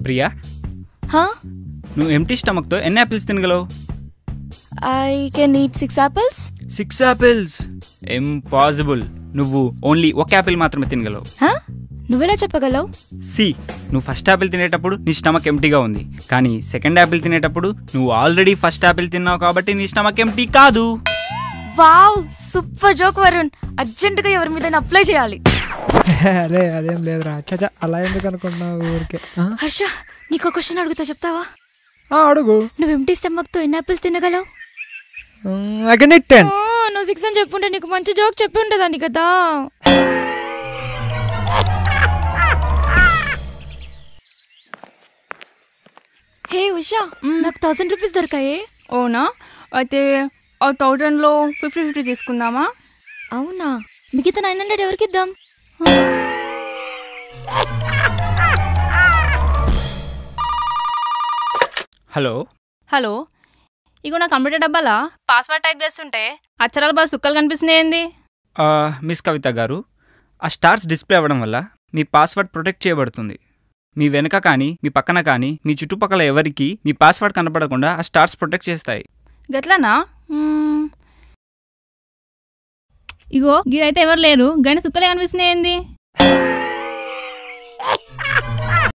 ప్రియా, నువ్వు ఎంటీ స్టమక్తో ఎన్ని యాపిల్స్ తినగలవు? I can eat 6 apples. 6 apples? Impossible. నువ్వు ఓన్లీ ఒక యాపిల్ మాత్రమే తినగలవు. నువ్వెలా చెప్పగలవు? సి, నువ్వు ఫస్ట్ యాపిల్ తినేటప్పుడు నీ స్టమక్ ఎంటీగా ఉంది, కానీ సెకండ్ యాపిల్ తినేటప్పుడు నువ్వు ఆల్రెడీ ఫస్ట్ యాపిల్ తిన్నావు కాబట్టి నీ స్టమక్ ఎంటీ కాదు. Wow, super joke Varun. అర్జెంటుగా ఎవరి మీద అప్లై చేయాలి. అరే అదేం లేదురా, చచ్చా అలా ఎందుకు అనుకుంటున్నావు ఊరికే. హర్ష, నీకు క్వశ్చన్ అడుగుతా, చెప్తావా? అడుగు. నువ్వు ఎంటీ స్టమక్ తో ఎన్ని యాపిల్స్ తినగలవు? నువ్వు 6 అని చెప్పుంటే నీకు మంచి జోక్ చెప్పి ఉండేదాన్ని కదా. హే ఉషా, నాకు 1000 రూపీస్ దొరికాయే. అవునా? అయితే ఆ 1000లో 50-50 తీసుకుందామా? అవునా? మిగతా 900 ఎవరికి ఇద్దాం? హలో హలో, ఇగో నా కంప్యూటర్ డబ్బాలా పాస్వర్డ్ టైప్ చేస్తుంటే అక్షరాలు బాగా సుక్కలు కనిపిస్తున్నాయి. ఏంది? మిస్ కవిత గారు, ఆ స్టార్స్ డిస్ప్లే అవ్వడం వల్ల మీ పాస్వర్డ్ ప్రొటెక్ట్ చేయబడుతుంది. మీ వెనుక కానీ మీ పక్కన కానీ మీ చుట్టుపక్కల ఎవరికి మీ పాస్వర్డ్ కనపడకుండా ఆ స్టార్స్ ప్రొటెక్ట్ చేస్తాయి. గట్లనా? ఇగో గీడైతే ఎవరు లేరు, గని సుక్కలే కనిపిస్తున్నాయి. ఏంది?